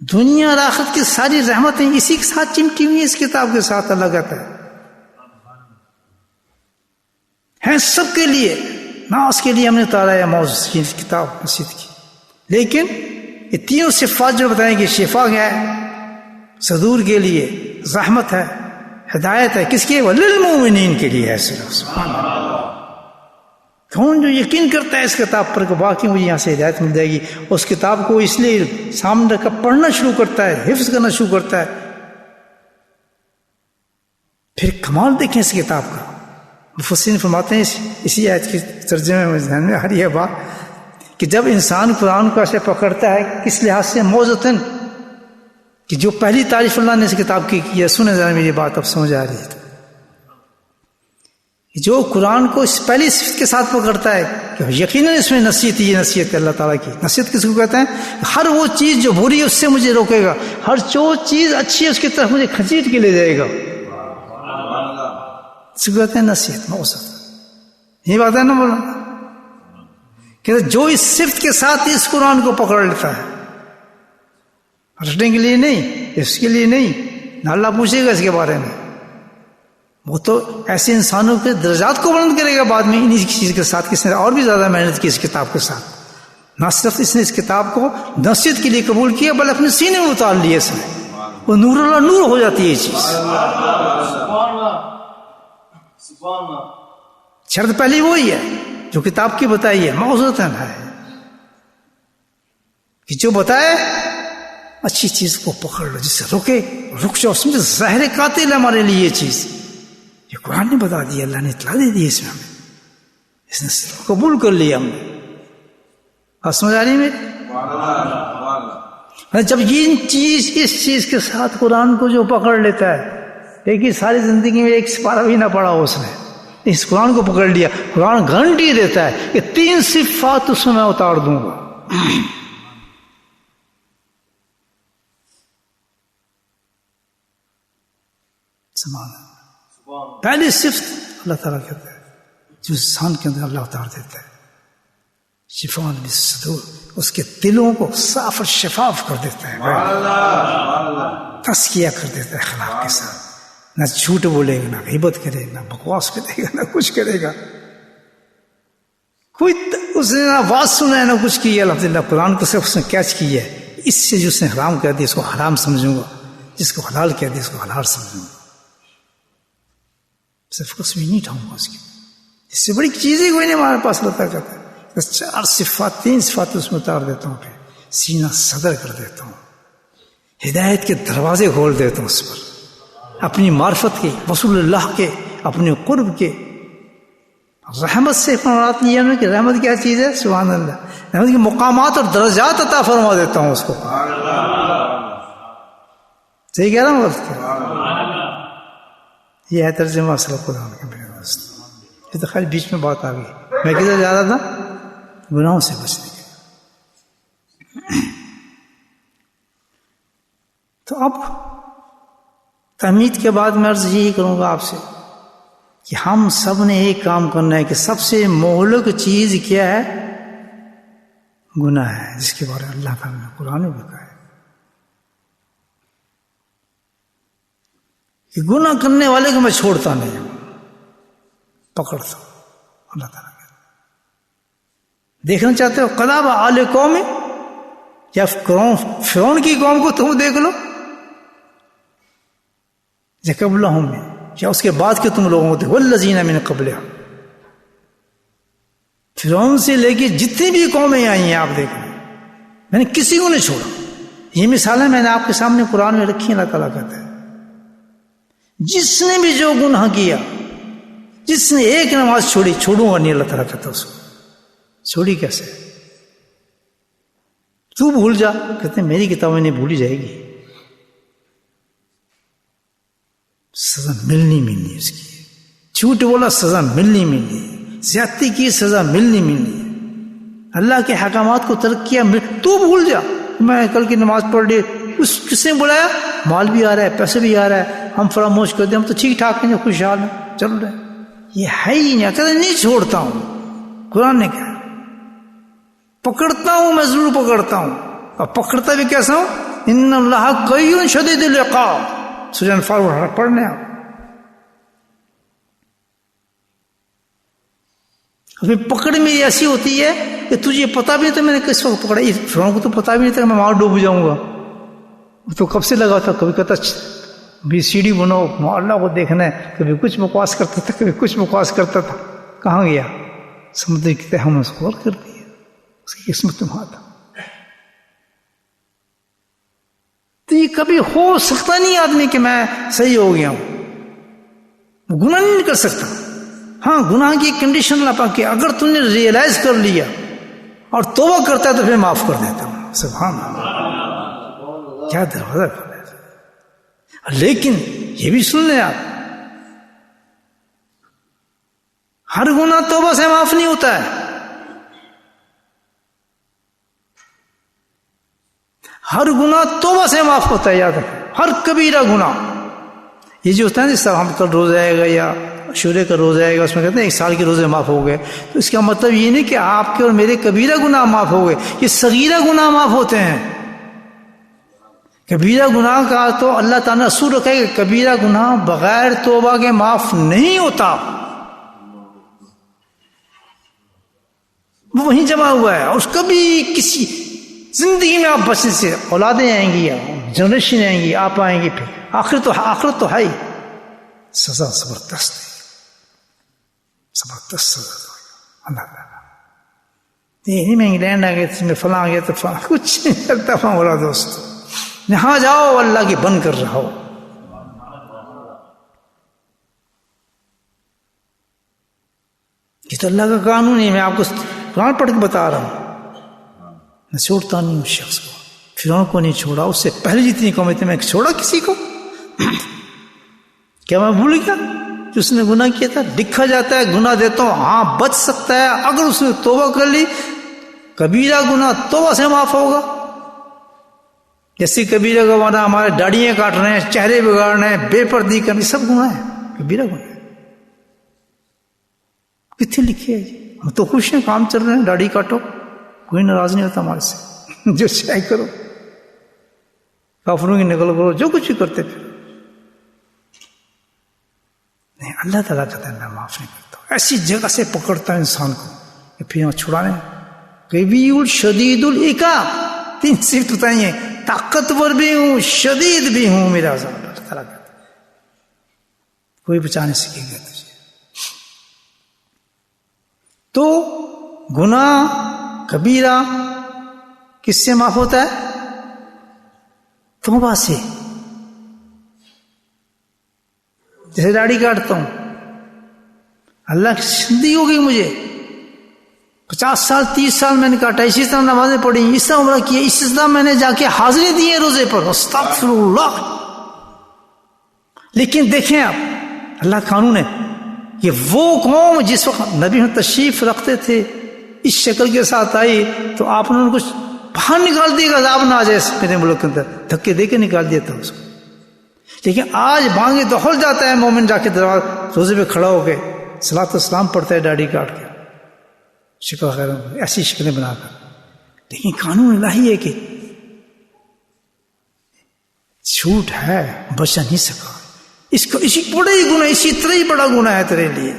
دنیا اور آخرت کی ساری رحمتیں اسی کے ساتھ چمٹی ہوئی ہیں، اس کتاب کے ساتھ. اللہ کہتا ہے سب کے لیے. ناس کے لیے ہم نے اتارا ہے موعظہ کی کتاب نصیحت کی. لیکن یہ تینوں صفات جو بتائیں کہ شفا کیا ہے، صدور کے لیے رحمت ہے، ہدایت ہے، کس کے؟ للمؤمنین کے لیے ہے صرف. سبحان اللہ. کون جو یقین کرتا ہے اس کتاب پر کہ واقعی مجھے یہاں سے ہدایت مل جائے گی، اس کتاب کو اس لیے سامنے رکھ کر پڑھنا شروع کرتا ہے، حفظ کرنا شروع کرتا ہے. پھر کمال دیکھیں اس کتاب کا. مفسرین فرماتے ہیں اسی آیت کے ترجمے میں ذہن میں آ رہی ہے بات کہ جب انسان قرآن کو ایسے پکڑتا ہے کس لحاظ سے موعظۃً، کہ جو پہلی تعریف اللہ نے اس کتاب کی ہے. سنیں ذرا میری بات، اب سمجھ آ رہی ہے. جو قرآن کو اس پہلی صفت کے ساتھ پکڑتا ہے کہ یقیناً اس میں نصیحت، یہ نصیحت ہے اللہ تعالیٰ کی. نصیحت کس کو کہتے ہیں؟ ہر وہ چیز جو بری ہے اس سے مجھے روکے گا، ہر جو چیز اچھی ہے اس کی طرف مجھے کھچیٹ کے لے جائے گا. اس کو کہتے ہیں نصیحت، موعظہ. یہ بات ہے نا بولا کہ جو اس صفت کے ساتھ اس قرآن کو پکڑ لیتا ہے، رٹنے کے لیے نہیں، اس کے لیے نہیں، نہ اللہ پوچھے گا اس کے بارے میں. وہ تو ایسے انسانوں کے درجات کو بلند کرے گا بعد میں انہی چیز کے ساتھ. کس نے اور بھی زیادہ محنت کی اس کتاب کے ساتھ. نہ صرف اس نے اس کتاب کو نصیحت کے لیے قبول کیا بلکہ اپنے سینے میں اتار لیا. اس میں وہ نور اللہ نور ہو جاتی ہے یہ چیز. شرط پہلی وہی ہے جو کتاب کی بتائی ہے، موعظۃً ہے کہ جو بتائے اچھی چیز کو پکڑ لو، جس سے رک جاؤ. سمجھے ظاہر قاتل ہے ہمارے لیے یہ چیز. یہ قرآن نے بتا دی، اللہ نے اطلاع دے دی اس میں ہمیں، اس نے قبول کر لیا ہم نے. بات سمجھ آ رہی ہے میری؟ جب یہ چیز اس چیز کے ساتھ قرآن کو جو پکڑ لیتا ہے، لیکن ساری زندگی میں ایک سپارہ بھی نہ پڑھا اس نے، اس قرآن کو پکڑ لیا. قرآن گارنٹی دیتا ہے کہ 3 صفات اس میں اتار دوں گا. پہلی صفت اللہ تعالیٰ کہتا ہے جو انسان کے اندر اللہ اتار دیتا ہے، شفاء للصدور، اس کے دلوں کو صاف اور شفاف کر دیتا ہے، تزکیہ کر دیتا ہے اخلاق کے ساتھ. نہ جھوٹ بولے گا، نہ غیبت کرے گا، نہ بکواس کرے گا، نہ کچھ کرے گا. کوئی اس نے نہ بات سنا ہے نہ کچھ کی ہے. الحمدللہ قرآن کو صرف اس نے کیچ کی ہے. اس سے جو اس نے حرام کہہ دیا اس کو حرام سمجھوں گا، جس کو حلال کہہ دیا اس کو حلال سمجھوں گا. صرف کچھ بھی نہیں ٹھاؤں گا اس کی. اس سے بڑی چیز ہی کوئی نہیں ہمارے پاس لتا کرتا ہے. 4 صفات 3 صفات اس میں اتار دیتا ہوں، پھر سینہ صدر کر دیتا ہوں، ہدایت کے دروازے کھول دیتا ہوں اس پر، اپنی معرفت کے، رسول اللہ کے، اپنے قرب کے. رحمت سے مراد یہ ہے کہ رحمت کیا چیز ہے؟ سبحان اللہ. رحمت کے مقامات اور درجات عطا فرما دیتا ہوں اس کو. صحیح کہہ رہا ہوں؟ یہ ہے ترجمہ اصل قرآن کا. میرے دوست یہ تو خیر بیچ میں بات آ گئی. میں کدھر جا رہا تھا؟ گناہوں سے بچنے کے. تو اب تحمید کے بعد میں عرض یہی کروں گا آپ سے کہ ہم سب نے ایک کام کرنا ہے کہ سب سے مہلک چیز کیا ہے؟ گناہ ہے، جس کے بارے میں اللہ تعالیٰ نے قرآن میں کہا ہے کہ گناہ کرنے والے کو میں چھوڑتا نہیں ہوں، پکڑتا ہوں. اللہ تعالیٰ دیکھنا چاہتے ہو قلاب آل قوم یا فرعون کی قوم کو تم دیکھ لو یا قبلہم میں یا اس کے بعد کے تم لوگوں کو دیکھو والذین من قبلہم فرعون سے لے کے جتنی بھی قومیں آئی ہیں آپ دیکھ لو میں نے کسی کو نہیں چھوڑا. یہ مثالیں میں نے آپ کے سامنے قرآن میں رکھی ہیں. اللہ تعالیٰ کہتا ہے جس نے بھی جو گناہ کیا جس نے ایک نماز چھوڑی چھوڑوں گا نہیں. اللہ تعالیٰ کہتا ہے اس کو چھوڑی کیسے تو بھول جا. کہتے ہیں میری کتابیں نہیں بھولی جائے گی. سزا ملنی اس کی. جھوٹ بولا سزا ملنی. زیادتی کی سزا ملنی. اللہ کے حکامات کو ترک کیا تو بھول جا. میں کل کی نماز پڑھ لی کس نے بلایا مال بھی آ رہا ہے پیسے بھی آ رہا ہے ہم فراموش کر دیں ہم تو ٹھیک ٹھاک ہیں خوشحال ہیں چل رہے ہیں. یہ ہے ہی نہیں. کہتے نہیں چھوڑتا ہوں. قرآن نے کہا پکڑتا ہوں میں ضرور پکڑتا ہوں. اور پکڑتا بھی کیسا ہوں ان اللہ قوی شدید العقاب. سورہ انفال پڑھنے آپ. ابھی پکڑ میری ایسی ہوتی ہے کہ تجھے پتا بھی نہیں تھا میں نے کس وقت پکڑا. فرعون کو تو پتا بھی نہیں تھا کہ میں وہاں ڈوب جاؤں گا. وہ تو کب سے لگا تھا. کبھی کہتا بھی سیڑھی بناؤ اللہ کو دیکھنا ہے. کبھی کچھ بکواس کرتا تھا کبھی کچھ بکواس کرتا تھا. کہاں گیا سمندر کی تہ ہم اس کو کر دیا. اس کی قسمت تمہارا تھا. تو یہ کبھی ہو سکتا نہیں آدمی کہ میں صحیح ہو گیا ہوں. گناہ نہیں کر سکتا. ہاں گناہ کی کنڈیشن لا پا کہ اگر تم نے ریئلائز کر لیا اور توبہ کرتا ہے تو پھر معاف کر دیتا ہوں. سبحان اللہ کیا دروازہ کھولا ہے. لیکن یہ بھی سن لیں آپ ہر گناہ توبہ سے معاف نہیں ہوتا ہے. ہر گناہ توبہ سے معاف ہوتا ہے. یاد رکھیں ہر کبیرہ گناہ. یہ جو ہوتا ہے نا صاحب ہم کل روزہ آئے گا یا عاشورے کا روزہ آئے گا اس میں کہتے ہیں 1 سال کے روزے معاف ہو گئے. تو اس کا مطلب یہ نہیں کہ آپ کے اور میرے کبیرہ گناہ معاف ہو گئے. یہ صغیرہ گناہ معاف ہوتے ہیں. کبیرہ گناہ کا تو اللہ تعالیٰ نے اصول رکھا ہے کہ کبیرہ گناہ بغیر توبہ کے معاف نہیں ہوتا. وہ وہیں جمع ہوا ہے. اور اس کبھی کسی زندگی میں آپ بچنے سے اولادیں آئیں گی یا جنریشن آئیں گی آپ آئیں گی پھر آخرت تو ہے ہی. سزا زبردست ہے. زبردست سزا اللہ تعالیٰ. یہ نہیں میں انگلینڈ آ گیا اس میں فلاں آ گیا تو فلاں کچھ نہیں کرتا. بولا دوست یہاں جاؤ اللہ کی بن کر رہو. یہ تو اللہ کا قانون ہے. میں آپ کو قرآن پڑھ کے بتا رہا ہوں. میں چھوڑتا نہیں اس شخص کو. فرعون کو نہیں چھوڑا. اس سے پہلے جتنی قومیں تھیں میں چھوڑا کسی کو. کیا میں بھول گیا کہ اس نے گناہ کیا تھا. لکھا جاتا ہے گناہ دیتا ہوں ہاں بچ سکتا ہے اگر اس نے توبہ کر لی. کبیرہ گناہ توبہ سے معاف ہوگا. جیسے کبیرہ گناہ ہمارے داڑیاں کاٹ رہے ہیں چہرے بگاڑ رہے ہیں بے پردگی کرنے سب گناہ ہے. کبیرہ گناہ کتنے لکھے ہے جی. ہم تو خوش ہیں کام چل رہے ہیں داڑھی کاٹو کوئی ناراض نہیں ہوتا ہمارے سے. جو چاہے کرو کافروں کی نقل کرو جو کچھ بھی کرتے پھر نہیں. اللہ تعالیٰ کہتا ہے میں معاف نہیں کرتا. ایسی جگہ سے پکڑتا ہے انسان کو کہ پھر یہاں چھڑانے. قوی شدید العقاب 3 صفت بتائیے. طاقتور بھی ہوں شدید بھی ہوں میرا عذاب. اللہ تعالیٰ کہتا ہے کوئی بچا نہیں سکے گا تجھے. تو گناہ کبیرہ کس سے معاف ہوتا ہے؟ توبہ سے. جیسے داڑھی کاٹتا ہوں اللہ کی زندگی ہو گئی مجھے 50 سال 30 سال میں نے کاٹا. اسی طرح نمازیں پڑھی اس طرح عمرہ کیا اسی طرح میں نے جا کے حاضری دی ہے روزے پر. استغفر اللہ. لیکن دیکھیں آپ اللہ قانون ہے کہ وہ قوم جس وقت نبی تشریف رکھتے تھے اس شکل کے ساتھ آئی تو آپ نے ان کو باہر نکال دیا. عذاب نہ آ جائے میرے ملک کے اندر دھکے دے کے نکال دیا تھا اس کو. لیکن آج بانگے دہل جاتا ہے مومن جا کے دروازے روزے پہ کھڑا ہو کے صلاۃ والسلام پڑھتا ہے داڑھی کاٹ کے شکل خیر ایسی شکلیں بنا کر. لیکن قانون الہی ہے کہ جھوٹ ہے بچا نہیں سکا. اس کو اسی بڑا ہی گناہ اسی طرح ہی بڑا گناہ ہے تیرے لیے.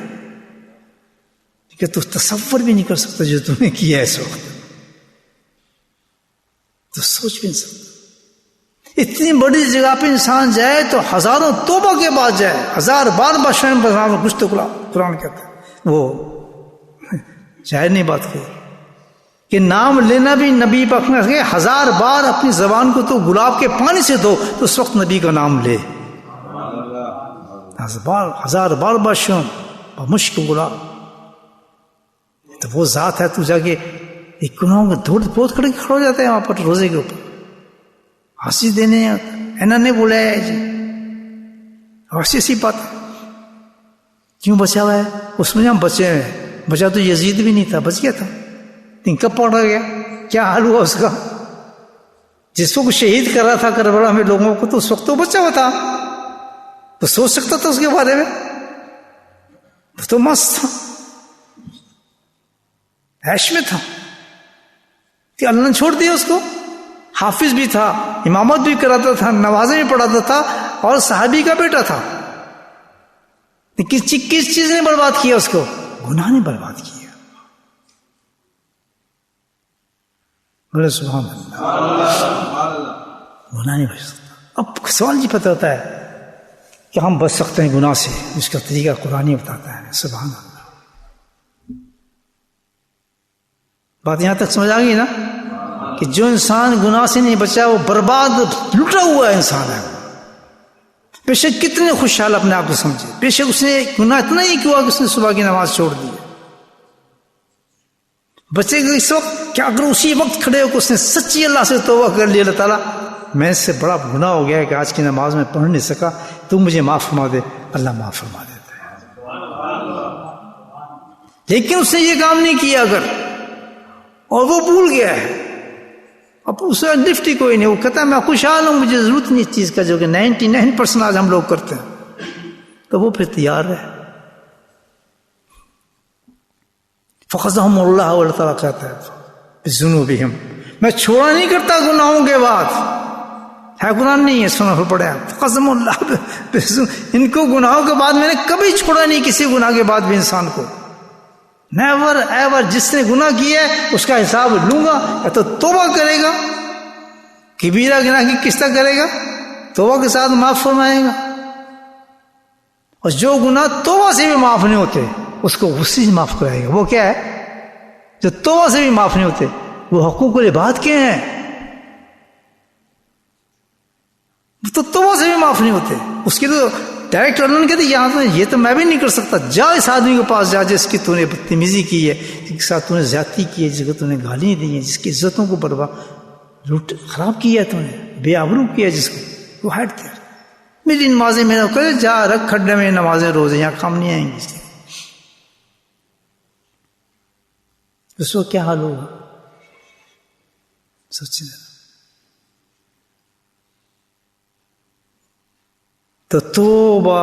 کہ تو تصور بھی نہیں کر سکتا جو تم نے کیا ہے اس وقت، تو سوچ بھی نہیں سکتا۔ اتنی بڑی جگہ پہ انسان جائے تو ہزاروں توبہ کے بعد جائے، 1000 بار بادشاہ میں کچھ تو قرآن کہتا ہے، وہ ظاہر نہیں بات کی کہ نام لینا بھی نبی پاک نے 1000 بار اپنی زبان کو تو گلاب کے پانی سے دھو تو اس وقت نبی کا نام لے، 1000 بار بادشاہ مشک گلاب، تو وہ ذات ہے، تو جا کے ایک گناہوں کا دھوڑ بہت کھڑے ہو جاتے ہیں وہاں پر روزے کے اوپر، ہنسی دینے اینا نے بولا ہے جی، ایسی ایسی بات کیوں بچا ہوا ہے؟ اس میں ہم بچے ہیں، بچا تو یزید بھی نہیں تھا، بچ گیا تھا، لیکن کب پکڑا گیا؟ کیا حال ہوا اس کا؟ جس کو شہید کر رہا تھا کربلا میں لوگوں کو، تو اس وقت تو بچا ہوا تھا، تو سوچ سکتا تھا اس کے بارے میں، تو مست تھا، عیش میں تھا کہ اللہ نے چھوڑ دیا اس کو، حافظ بھی تھا، امامت بھی کراتا تھا، نمازیں بھی پڑھاتا تھا، اور صحابی کا بیٹا تھا، کس چیز نے برباد کیا اس کو؟ گناہ نے برباد کیا۔ بولے سبحان اللہ، گناہ نہیں بچ سکتا۔ اب سوال جی پتہ ہوتا ہے کہ ہم بچ سکتے ہیں گناہ سے، اس کا طریقہ قرآن ہی بتاتا ہے، سبحان اللہ۔ بات یہاں تک سمجھ آ گئی نا کہ جو انسان گناہ سے نہیں بچا وہ برباد لٹا ہوا انسان ہے، بے شک کتنے خوشحال اپنے آپ کو سمجھے، بے شک اس نے گناہ اتنا ہی کیا کہ اس نے صبح کی نماز چھوڑ دی، بچے گا اس وقت کہ اگر اسی وقت کھڑے ہو کہ اس نے سچی اللہ سے توبہ کر لیا، اللہ تعالیٰ میں اس سے بڑا گناہ ہو گیا ہے کہ آج کی نماز میں پڑھ نہیں سکا، تو مجھے معاف فرما دے، اللہ معاف فرما دیتا ہے۔ لیکن اس نے یہ کام نہیں کیا اگر، اور وہ بھول گیا ہے، اب اس سے لفٹ ہی کوئی نہیں، وہ کہتا ہے میں خوشحال ہوں، مجھے ضرورت نہیں اس چیز کا، جو کہ 99% آج ہم لوگ کرتے ہیں، تو وہ پھر تیار ہے۔ فَخَذَهُمُ اللَّهُ، اللہ تعالیٰ کہتا ہے بِذُنُوبِهِمْ، میں چھوڑا نہیں کرتا گناہوں کے بعد، ہے قرآن نہیں ہے، سنا پڑے فَخَذَهُمُ اللَّهُ، ان کو گناہوں کے بعد میں نے کبھی چھوڑا نہیں، کسی گناہ کے بعد بھی انسان کو، نیور ایور، جس نے گناہ کیا ہے اس کا حساب لوں گا، یا تو توبہ کرے گا، کبیرہ گناہ کی کس طرح کرے گا، توبہ کے ساتھ معاف فرمائے گا، اور جو گناہ توبہ سے بھی معاف نہیں ہوتے اس کو غصے سے معاف کرائے گا۔ وہ کیا ہے؟ جو توبہ سے بھی معاف نہیں ہوتے، وہ حقوق العباد کے ہیں، تو توبہ سے بھی معاف نہیں ہوتے، اس کی تو ڈائریکٹ اللہ نے کہتے یہاں تو یہ تو میں بھی نہیں کر سکتا، جا اس آدمی کے پاس جا جس کی تو نے بدتمیزی کی ہے، جس کے ساتھ تو نے زیادتی کی ہے، جس کو تو نے گالیاں دی ہیں، جس کی عزتوں کو برباد خراب کیا ہے، تو نے بے آبرو کیا جس کو، وہ ہٹ دے، میری نمازیں میرا کہ جا رکھ کھڈے میں نمازیں روزے، یہاں کام نہیں آئیں گی، اس لیے اس کو کیا حال ہوگا؟ سوچیں ذرا۔ تو توبہ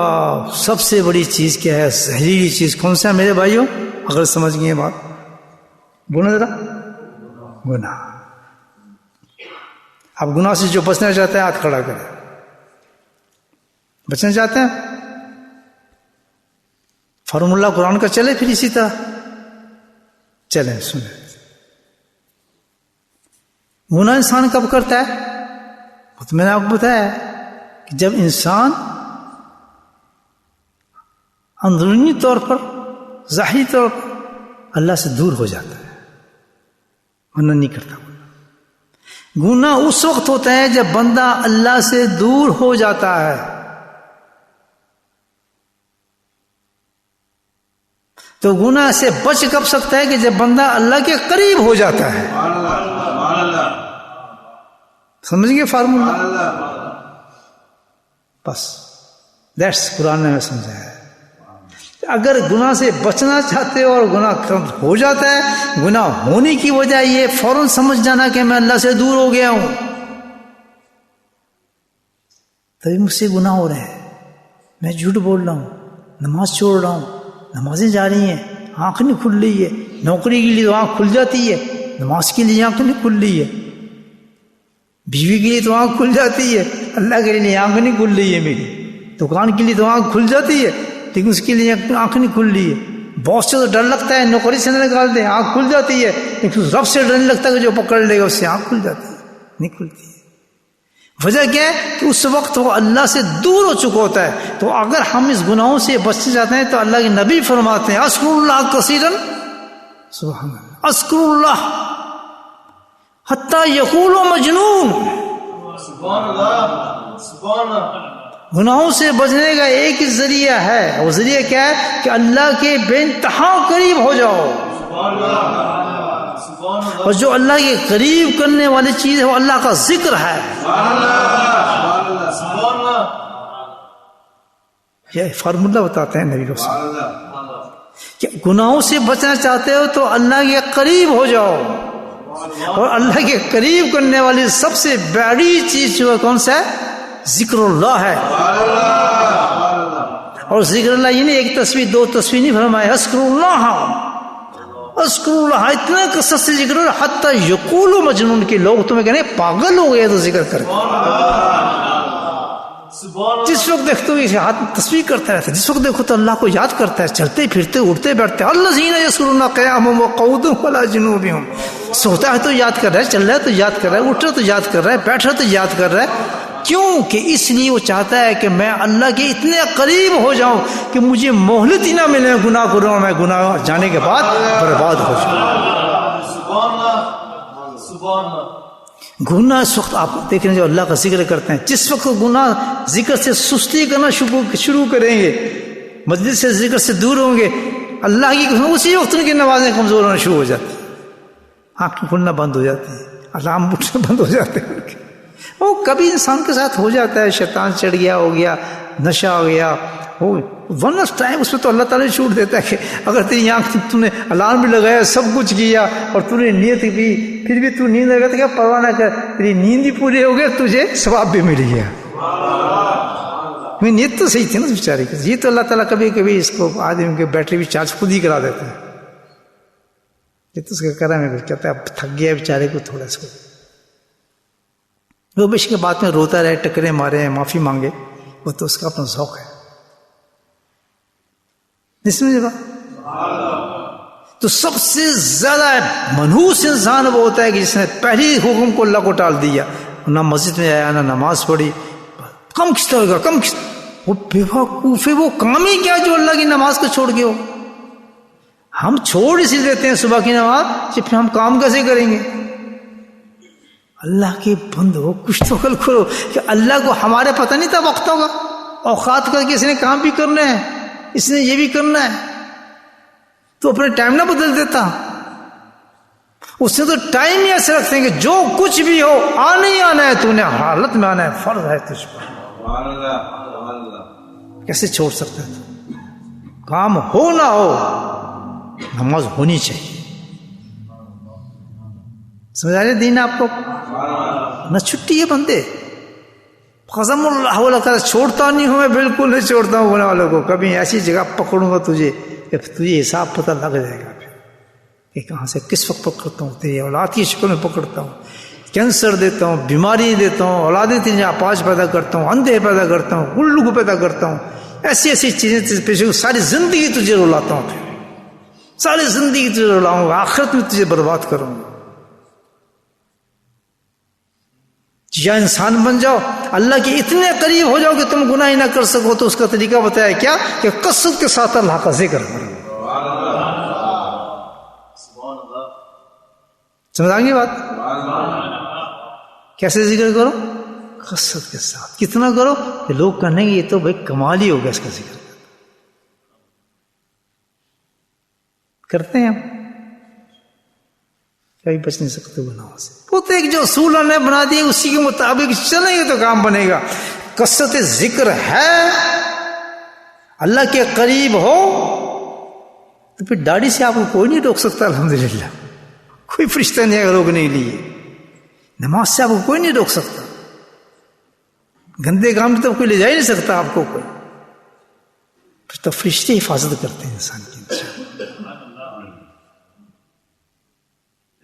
سب سے بڑی چیز کیا ہے؟ زہریلی چیز کون سا ہے میرے بھائیوں؟ اگر سمجھ گئے بات بولنا ذرا، گناہ۔ اب گناہ سے جو بچنا چاہتے ہیں ہاتھ کھڑا کریں، بچنا چاہتے ہیں، فارمولہ قرآن کا چلے پھر اسی طرح چلیں، سنیں۔ گناہ انسان کب کرتا ہے؟ وہ تو میں نے آپ کو بتایا کہ جب انسان اندرونی طور پر، ظاہری طور پر اللہ سے دور ہو جاتا ہے، ورنہ نہیں کرتا۔ گناہ اس وقت ہوتا ہے جب بندہ اللہ سے دور ہو جاتا ہے، تو گناہ سے بچ کب سکتا ہے؟ کہ جب بندہ اللہ کے قریب ہو جاتا ہے۔ سمجھ گئے فارمولہ؟ بس دیٹس قرآن نے سمجھایا ہے۔ اگر گناہ سے بچنا چاہتے ہو اور گناہ ہو جاتا ہے، گناہ ہونے کی وجہ یہ فوراً سمجھ جانا کہ میں اللہ سے دور ہو گیا ہوں، تبھی مجھ سے گناہ ہو رہے ہیں، میں جھوٹ بول رہا ہوں، نماز چھوڑ رہا ہوں، نمازیں جاری ہیں، آنکھ نہیں کھل رہی ہے، نوکری کے لیے تو آنکھ کھل جاتی ہے، نماز کے لیے آنکھ نہیں کھل رہی ہے، بیوی کے لیے تو آنکھ کھل جاتی ہے، اللہ کے لیے آنکھ نہیں کھل رہی ہے، میری دکان کے لیے تو آنکھ کھل جاتی ہے لیکن اس کے لیے آنکھ نہیں کھل رہی ہے، بہت سے تو ڈر لگتا ہے نوکری سے نہ نکال دیں آنکھ کھل جاتی ہے، لیکن رب سے ڈر نہیں لگتا کہ جو پکڑ لے گا اس سے آنکھ کھل جاتی ہے، نہیں کھلتی ہے۔ وجہ کیا ہے کہ اس وقت وہ اللہ سے دور ہو چکا ہوتا ہے۔ تو اگر ہم اس گناہوں سے بچنا چاہتے ہیں تو اللہ کے نبی فرماتے ہیں اذکر اللہ کثیرا، سبحان اللہ، اذکر اللہ حتی یقول مجنون۔ سبحان اللہ، سبحان اللہ۔ گناہوں سے بچنے کا ایک ہی ذریعہ ہے، وہ ذریعہ کیا ہے کہ اللہ کے بے انتہا قریب ہو جاؤ۔ سبحان اللہ، سبحان اللہ۔ اور جو اللہ کے قریب کرنے والی چیز ہے وہ اللہ کا ذکر ہے۔ سبحان اللہ، سبحان اللہ۔ یہ فارمولہ بتاتے ہیں نبی سبحان لوگ اللہ۔ کہ گناہوں سے بچنا چاہتے ہو تو اللہ کے قریب ہو جاؤ، اور اللہ کے قریب کرنے والی سب سے بڑی چیز جو ہے کون سا ہے؟ ذکر اللہ ہے۔ اور ذکر اللہ یہ نہیں ایک تصویر دو تصویر نہیں فرمائے، اذکر اللہ، اذکر اللہ اتنا کثرت سے ذکر اللہ حتی یقول مجنون کے لوگ تمہیں کہنے پاگل ہو گئے تو ذکر کر کے۔ جس وقت دیکھتے ہو ہاتھ تصویر کرتا رہتا ہے، جس وقت دیکھو تو اللہ کو یاد کرتا ہے، چلتے پھرتے اٹھتے بیٹھتے، الذین یذکرون قیاما وقعودا وعلی جنوبہم، سوتا ہے تو یاد کر رہا ہے، چل رہا ہے تو یاد کر رہا ہے، اٹھ رہا ہے تو یاد کر رہا ہے، بیٹھ رہا ہے تو یاد کر رہا ہے۔ کیوں کہ اس لیے وہ چاہتا ہے کہ میں اللہ کے اتنے قریب ہو جاؤں کہ مجھے مہلت ہی نہ ملے گناہ کروں، میں گناہ جانے کے بعد برباد ہو جاؤں۔ سبحان اللہ، سبحان اللہ۔ گناہ اس وقت آپ دیکھ رہے ہیں جو اللہ کا ذکر کرتے ہیں، جس وقت گناہ ذکر سے سستی کرنا شروع کریں گے، مجلس سے ذکر سے دور ہوں گے، اللہ کی قسم اسی وقت ان کی نمازیں کمزور ہونا شروع ہو جاتی ہیں، آنکھیں کھلنا بند ہو جاتی ہیں، الارم اٹھنا بند ہو جاتے ہیں۔ وہ کبھی انسان کے ساتھ ہو جاتا ہے، شیطان چڑھ گیا، ہو گیا، نشہ ہو گیا، وہ ون آف ٹائم اس میں تو اللہ تعالیٰ چھوٹ دیتا ہے کہ اگر تیری آنکھ تم نے الارم بھی لگایا، سب کچھ کیا، اور تو نے نیت بھی، پھر بھی تو نیند لگا تو کیا پرواہ نہ کر، تیری نیند بھی پوری ہو گیا، تجھے ثواب بھی مل گیا۔ نیت تو صحیح تھی نا بیچارے کی۔ یہ تو اللہ تعالیٰ کبھی کبھی اس کو آدمی کے بیٹری بھی چارج خود ہی کرا دیتا ہے، یہ تو اس کا کرم ہے، کہتا ہے اب تھک گیا بیچارے کو تھوڑا سا، وہ بھی اس کے بعد میں روتا رہے، ٹکرے مارے، معافی مانگے، وہ تو اس کا اپنا ذوق ہے۔ اس میں تو سب سے زیادہ منحوس انسان وہ ہوتا ہے کہ جس نے پہلی حکم کو اللہ کو ٹال دیا، نہ مسجد میں آیا، نہ نماز پڑھی، کم کس طرح کا کم کس، وہ بیوقوف ہے، وہ کام ہی کیا جو اللہ کی نماز کو چھوڑ کے ہو۔ ہم چھوڑ اسی دیتے ہیں صبح کی نماز، پھر ہم کام کیسے کریں گے؟ اللہ کے بندو کچھ تو کل کرو کہ اللہ کو ہمارے پتہ نہیں تھا وقتوں کا، اوقات کا، کہ اس نے کام بھی کرنا ہے، اس نے یہ بھی کرنا ہے، تو اپنے ٹائم نہ بدل دیتا۔ اس نے تو ٹائم ہی ایسے رکھتے ہیں کہ جو کچھ بھی ہو آنا ہی آنا ہے، تو نے حالت میں آنا ہے، فرض ہے تجھ پر۔ کیسے چھوڑ سکتا ہے؟ کام ہو نہ ہو نماز ہونی چاہیے۔ سمجھا رہے دین آپ کو؟ نہ چھٹی ہے بندے، قسم اللہ ولا چھوڑتا نہیں ہوں میں، بالکل نہیں چھوڑتا ہوں گناہ والوں کو، کبھی ایسی جگہ پکڑوں گا تجھے کہ تجھے حساب پتہ لگ جائے گا پھر کہ کہاں سے کس وقت پکڑتا ہوں، تیری اولاد کی شکل میں پکڑتا ہوں، کینسر دیتا ہوں، بیماری دیتا ہوں، اولادیں تیرے آپاج پیدا کرتا ہوں، اندھے پیدا کرتا ہوں، الو کو پیدا کرتا ہوں، ایسی ایسی چیزیں پیش، ساری زندگی تجھے رلاتا ہوں، پھر ساری زندگی تجھے رلاؤں گا، آخرت میں تجھے برباد کروں گا۔ یا انسان بن جاؤ، اللہ کے اتنے قریب ہو جاؤ کہ تم گناہ ہی نہ کر سکو، تو اس کا طریقہ بتایا کیا کہ کثرت کے ساتھ اللہ کا ذکر کرو۔ سمجھ آئیں گی بات؟ کیسے ذکر کرو؟ کثرت کے ساتھ۔ کتنا کرو کہ لوگ کہنے گے یہ تو بھائی کمال ہی ہو گیا اس کا ذکر کرتے ہیں ہم، کبھی بچ نہیں سکتے گناہوں سے۔ وہ تو ایک جو اصول نے بنا دیے اسی کے مطابق چلیں گے تو کام بنے گا۔ کثرت ذکر ہے، اللہ کے قریب ہو تو پھر داڑھی سے آپ کو کوئی نہیں روک سکتا، الحمدللہ کوئی فرشتہ نہیں ہے روکنے کے لیے، نماز سے آپ کو کوئی نہیں روک سکتا، گندے کام تو کوئی لے جا ہی نہیں سکتا آپ کو کوئی، پھر تو فرشتے حفاظت کرتے ہیں انسان کی۔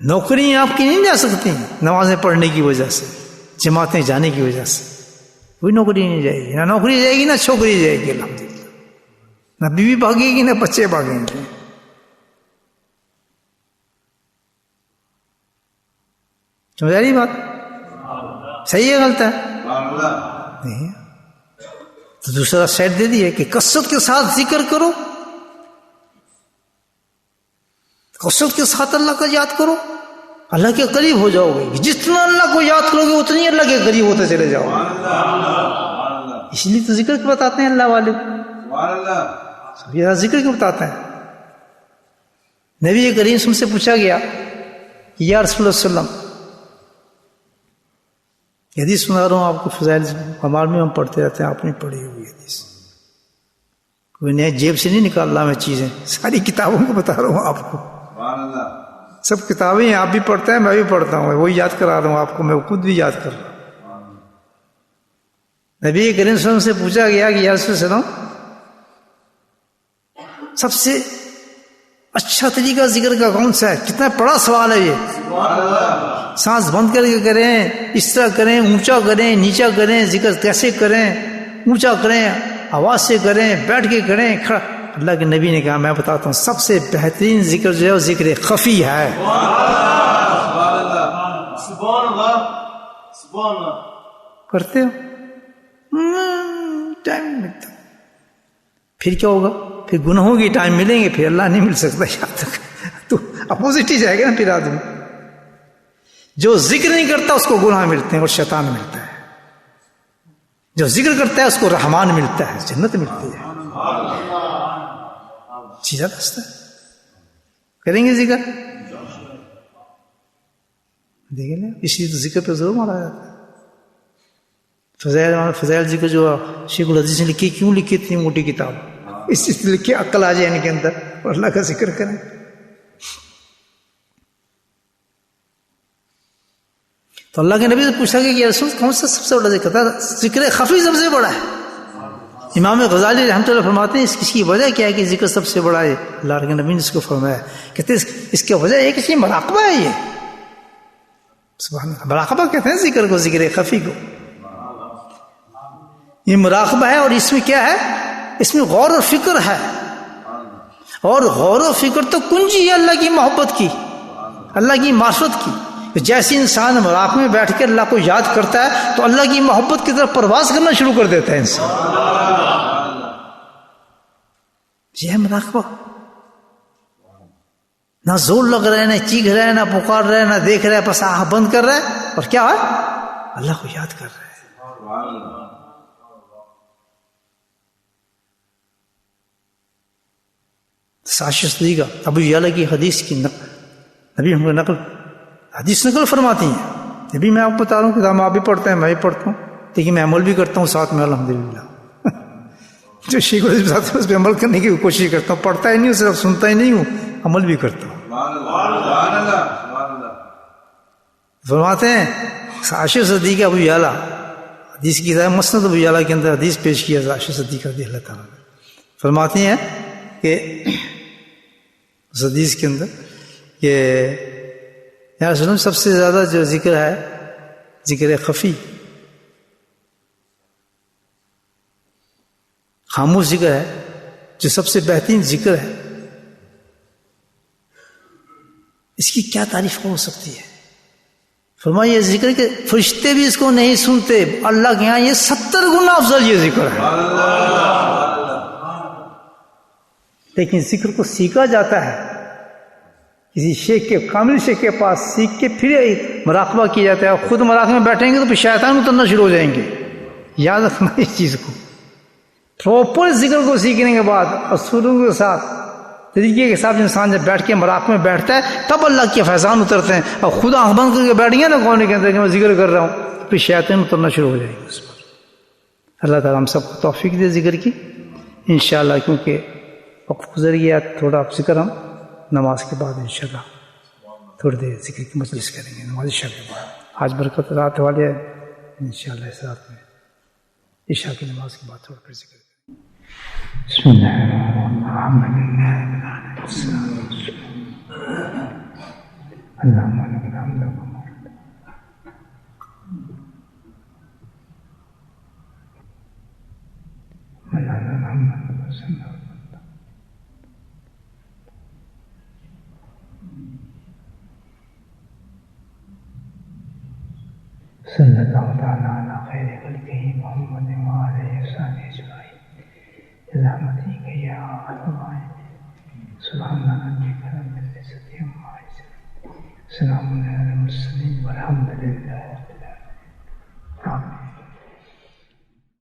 نوکریاں آپ کی نہیں جا سکتی نمازیں پڑھنے کی وجہ سے، جماعتیں جانے کی وجہ سے، کوئی نوکری نہیں جائے گی، نہ نوکری جائے گی نہ چھوکری جائے گی، الحمدللہ نہ بیوی بھاگے گی نہ بچے بھاگیں گے، سمجھا رہی بات؟ صحیح ہے غلط ہے؟ نہیں. تو دوسرا سائڈ دے دی ہے کہ کثرت کے ساتھ ذکر کرو، کثرت کے ساتھ اللہ کا یاد کرو، اللہ کے قریب ہو جاؤ گے. جتنا اللہ کو یاد کرو گے اتنی اللہ کے قریب ہوتے چلے جاؤ گے. اس لیے تو ذکر کیوں بتاتے ہیں اللہ والے کو؟ یہ ذکر کیوں بتاتے ہیں؟ نبی کریم سے پوچھا گیا کہ یا رسول اللہ صلی اللہ علیہ وسلم، حدیث سنا رہا ہوں آپ کو، فضائل اعمال میں ہم پڑھتے رہتے ہیں، آپ نے پڑھی ہوئی حدیث، کوئی نئے جیب سے نہیں نکال رہا میں چیزیں، ساری کتابوں کو بتا رہا ہوں آپ کو. سب کتابیں ہیں، آپ بھی پڑھتے ہیں، میں بھی پڑھتا ہوں، وہی یاد کرا رہا ہوں آپ کو، میں خود بھی یاد کر رہا ہوں. نبی کریم صلی اللہ علیہ وسلم سے پوچھا گیا کہ یا رسول اللہ صلی اللہ علیہ وسلم، سب سے اچھا طریقہ ذکر کا کون سا ہے؟ کتنا بڑا سوال ہے یہ. سانس بند کر کے کریں، اس طرح کریں، اونچا کریں، نیچا کریں، ذکر کیسے کریں، اونچا کریں، آواز سے کریں، بیٹھ کے کریں، کھڑا. اللہ کے نبی نے کہا میں بتاتا ہوں سب سے بہترین ذکر جو ہے وہ ذکر خفی ہے. سبحان اللہ، سبحان اللہ. کرتے ہو؟ ٹائم ملتا، پھر کیا ہوگا؟ پھر گناہوں کی ٹائم ملیں گے، پھر اللہ نہیں مل سکتا یہاں تک. تو اپوزٹ ہی جائے گا نا پھر آدمی. جو ذکر نہیں کرتا اس کو گناہ ملتے ہیں اور شیطان ملتا ہے، جو ذکر کرتا ہے اس کو رحمان ملتا ہے، جنت ملتی ہے. سیدھا راستہ کریں گے ذکر، دیکھیں نا. اس لیے تو ذکر پہ زور مارا جاتا ہے. فضائل ذکر جو شیخ الحدیث نے لکھی، کیوں لکھی اتنی موٹی کتاب؟ اس چیز لکھی عقل آ جائے ان کے اندر اور اللہ کا ذکر کریں. تو اللہ کے نبی سے پوچھا کہ رسول کون سا سب سے بڑا ذکر تھا؟ ذکر خفی سب سے بڑا ہے. امام غزالی رحمۃ اللہ فرماتے ہیں اس کی وجہ کیا ہے کہ ذکر سب سے بڑا ہے؟ اللہ کے نبی نے اس کو فرمایا، کہتے ہیں اس کی وجہ یہ کہ مراقبہ ہے. یہ سبحان اللہ، مراقبہ کہتے ہیں ذکر کو، ذکر خفی کو. یہ مراقبہ ہے، اور اس میں کیا ہے؟ اس میں غور و فکر ہے، اور غور و فکر تو کنجی ہے اللہ کی محبت کی، اللہ کی معرفت کی. جیسے انسان مراقبے میں بیٹھ کے اللہ کو یاد کرتا ہے تو اللہ کی محبت کی طرف پرواز کرنا شروع کر دیتا ہے انسان. یہ ہے مراقبہ. نہ زور لگ رہا ہے، نہ چیخ رہا ہے، نہ پکار رہا ہے، نہ دیکھ رہا ہے، بس آنکھ بند کر رہا ہے اور کیا ہے؟ اللہ کو یاد کر رہا ہے. ساشی صدیقہ ابو یعلا کی حدیث کی نبی ہم کو حدیث نقل فرماتی ہیں. نبی میں آپ کو بتا رہا ہوں کہ آپ بھی پڑھتے ہیں، میں بھی پڑھتا ہوں، لیکن میں عمل بھی کرتا ہوں ساتھ میں الحمدللہ. جو شیخ اس پہ عمل کرنے کی کوشش کرتا ہوں، پڑھتا ہی نہیں ہوں، صرف سنتا ہی نہیں ہوں، عمل بھی کرتا ہوں. فرماتے ہیں ساشی صدیقہ ابو یعلا، حدیث کی مسند ابو یعلا کے اندر حدیث پیش کیا ساشی صدیقہ رضی اللہ تعالیٰ فرماتی ہیں کہ اس حدیث کے اندر کہ یا رسول اللہ سب سے زیادہ جو ذکر ہے ذکر خفی، خاموش ذکر ہے، جو سب سے بہترین ذکر ہے. اس کی کیا تعریف ہو سکتی ہے؟ فرمایا یہ ذکر کہ فرشتے بھی اس کو نہیں سنتے، اللہ کے یہاں یہ 70 گنا افضل یہ ذکر ہے. لیکن ذکر کو سیکھا جاتا ہے کسی شیخ کے، کامل شیخ کے پاس سیکھ کے پھر مراقبہ کیا جاتا ہے. خود مراقبہ میں بیٹھیں گے تو پھر شیطان اترنا شروع ہو جائیں گے. یاد رکھنا اس چیز کو. پراپر ذکر کو سیکھنے کے بعد اصولوں کے ساتھ طریقے کے ساتھ انسان جب بیٹھ کے مراقبہ میں بیٹھتا ہے تب اللہ کے فیضان اترتے ہیں. اور خود آنکھ بند کر کے بیٹھ گیا نا کونے کے اندر کہ میں ذکر کر رہا ہوں، پھر شیطان اترنا شروع ہو جائے گا اس پر. اللہ تعالیٰ ہم سب کو توفیق دے ذکر کی انشاءاللہ. کیونکہ وقت گزر گیا، تھوڑا ذکر ہم نماز کے بعد انشاءاللہ تھوڑی دیر ذکر کی مجلس کریں گے نماز عشاء کے بعد. آج برکت رات والے ہیں انشاءاللہ اس رات میں عشاء کی نماز کے بعد تھوڑا پھر ذکر کریں. بسم اللہ الرحمن الرحیم. اللہم لک الحمد برحمتك يا ارحم الراحمين سبحان ربك رب العزة عما يصفون سلام على المرسلين والحمد لله